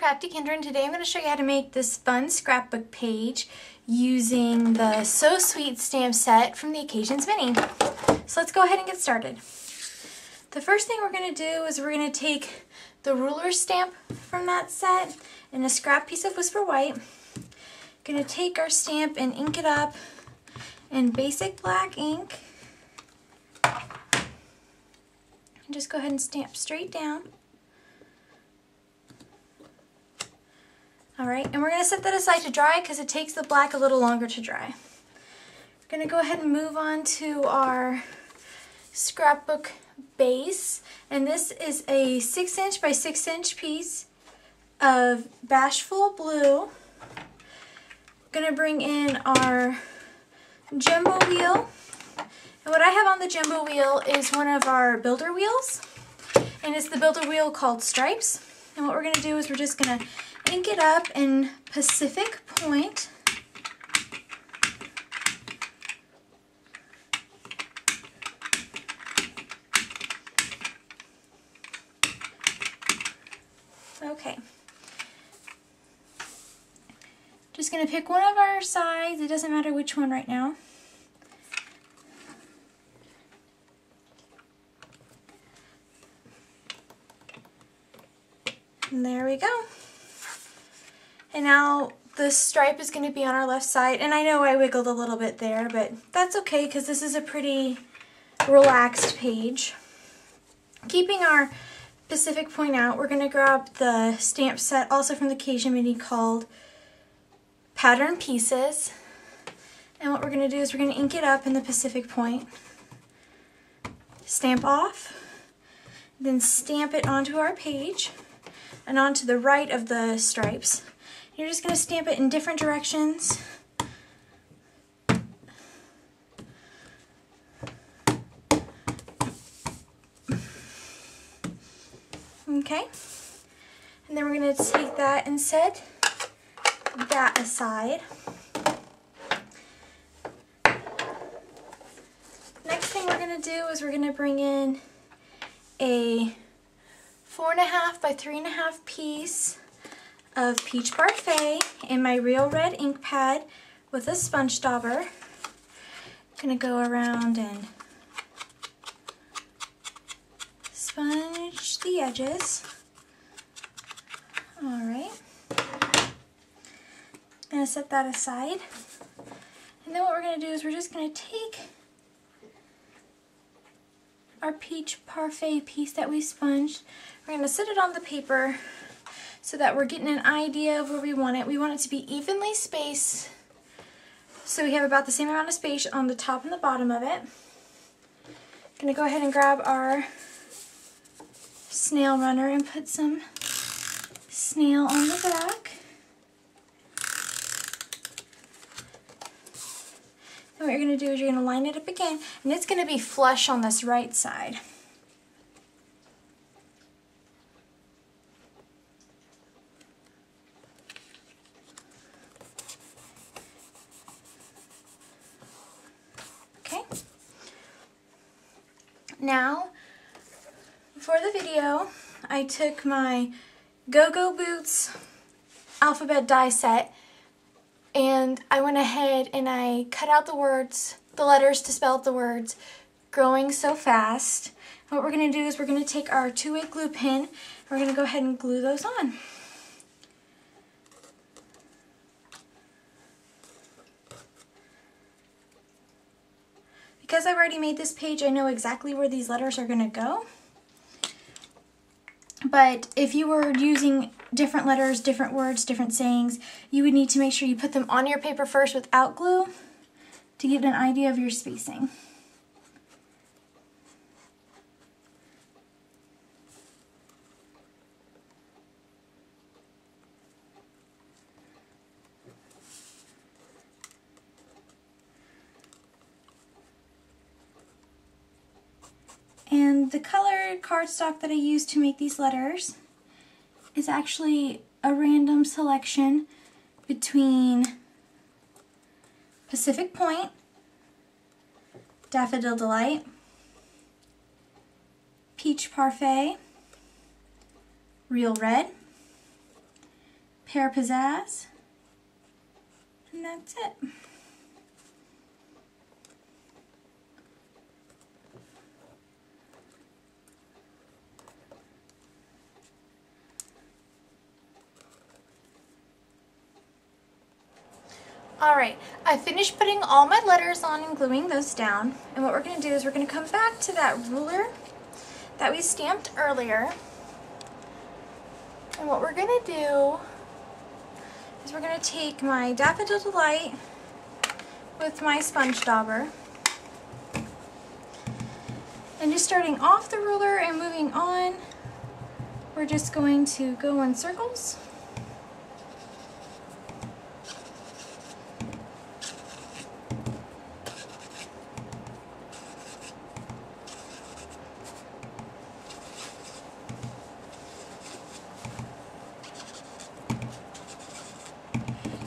Crafty Kendra, and today I'm going to show you how to make this fun scrapbook page using the So Sweet stamp set from the Occasions Mini. So let's go ahead and get started. The first thing we're going to do is we're going to take the ruler stamp from that set and a scrap piece of Whisper White. Going to take our stamp and ink it up in basic black ink. And just go ahead and stamp straight down. Alright, and we're going to set that aside to dry because it takes the black a little longer to dry. We're going to go ahead and move on to our scrapbook base, and this is a 6" by 6" piece of Bashful Blue. Going to bring in our jumbo wheel, and what I have on the jumbo wheel is one of our builder wheels, and it's the builder wheel called Stripes. And what we're going to do is we're just going to ink it up in Pacific Point. Okay. Just going to pick one of our sides. It doesn't matter which one right now. And there we go. And now the stripe is going to be on our left side, and I know I wiggled a little bit there, but that's okay because this is a pretty relaxed page. Keeping our Pacific Point out, we're going to grab the stamp set also from the Occasion Mini called Pattern Pieces, and what we're going to do is we're going to ink it up in the Pacific Point, stamp off, then stamp it onto our page and onto the right of the stripes. You're just going to stamp it in different directions. Okay, and then we're going to take that and set that aside. Next thing we're going to do is we're going to bring in a 4.5 by 3.5 piece of Peach Parfait in my Real Red ink pad with a sponge dauber. I'm going to go around and sponge the edges. Alright. Going to set that aside. And then what we're going to do is we're just going to take our Peach Parfait piece that we sponged. We're going to sit it on the paper so that we're getting an idea of where we want it. We want it to be evenly spaced, so we have about the same amount of space on the top and the bottom of it. I'm going to go ahead and grab our snail runner and put some snail on the back. And what you're going to do is you're going to line it up again, and it's going to be flush on this right side. Now, for the video, I took my Go-Go Boots alphabet die set, and I went ahead and I cut out the words, the letters to spell out the words, growing so fast. And what we're going to do is we're going to take our 2-way glue pen, and we're going to go ahead and glue those on. Because I've already made this page, I know exactly where these letters are going to go. But if you were using different letters, different words, different sayings, you would need to make sure you put them on your paper first without glue to get an idea of your spacing. And the color cardstock that I used to make these letters is actually a random selection between Pacific Point, Daffodil Delight, Peach Parfait, Real Red, hair pizzazz, and that's it. Alright, I finished putting all my letters on and gluing those down, and what we're going to do is we're going to come back to that ruler that we stamped earlier, and what we're going to do is we're going to take my Daffodil Delight with my sponge dauber, and just starting off the ruler and moving on, we're just going to go in circles.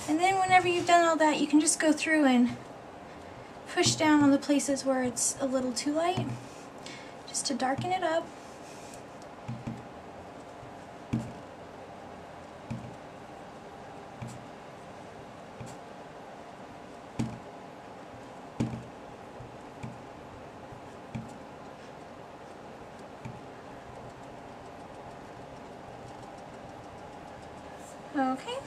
And then whenever you've done all that, you can just go through and push down on the places where it's a little too light, just to darken it up. Okay.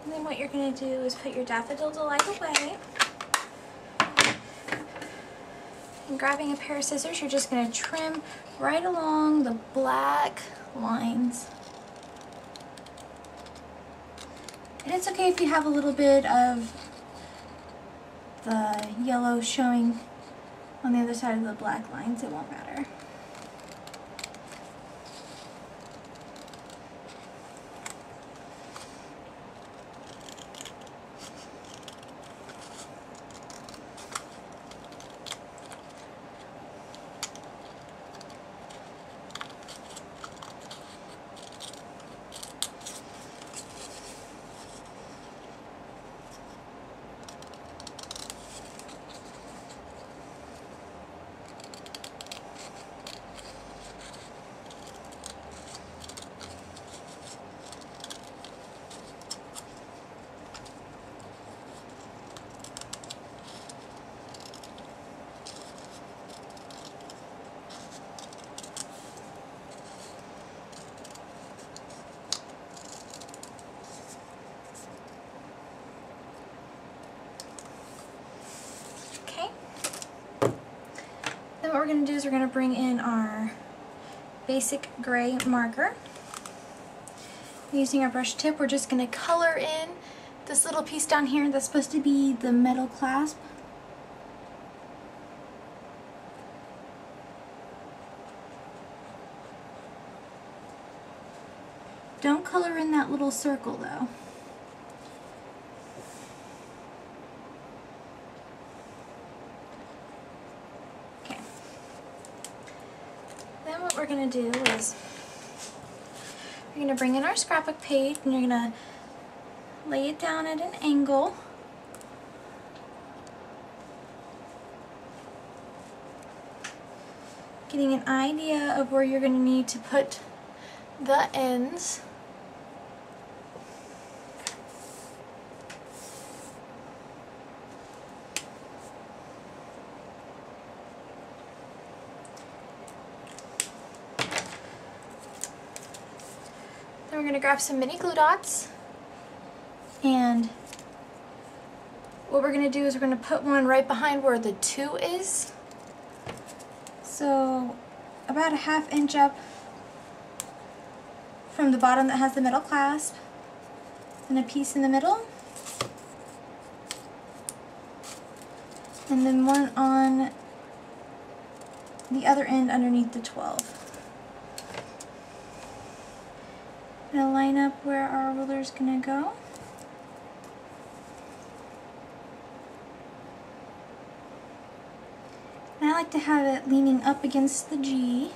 And then what you're going to do is put your Daffodil Delight away. And grabbing a pair of scissors, you're just going to trim right along the black lines. And it's okay if you have a little bit of the yellow showing on the other side of the black lines, it won't matter. Then what we're going to do is we're going to bring in our basic gray marker. Using our brush tip, we're just going to color in this little piece down here that's supposed to be the metal clasp. Don't color in that little circle though. Then what we're going to do is we're going to bring in our scrapbook page and you're going to lay it down at an angle. Getting an idea of where you're going to need to put the ends. Then we're going to grab some mini glue dots, and what we're going to do is we're going to put one right behind where the 2 is. So about a ½ inch up from the bottom that has the metal clasp, and a piece in the middle, and then one on the other end underneath the 12. I'm going to line up where our ruler is going to go. And I like to have it leaning up against the G.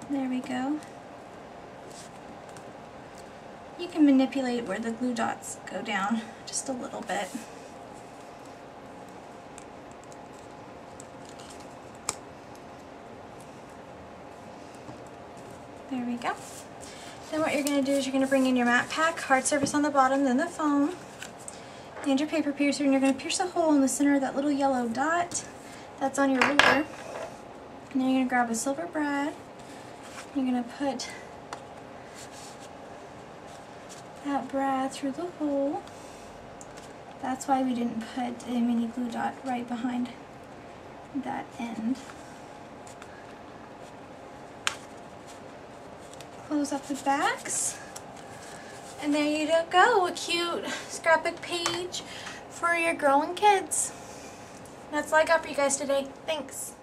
There we go. You can manipulate where the glue dots go down just a little bit. There we go. Then what you're going to do is you're going to bring in your matte pack, hard surface on the bottom, then the foam, and your paper piercer, and you're going to pierce a hole in the center of that little yellow dot that's on your ruler. And then you're going to grab a silver brad. You're going to put that brad through the hole. That's why we didn't put a mini glue dot right behind that end. Close up the backs. And there you go, a cute scrapbook page for your growing kids. That's all I got for you guys today. Thanks.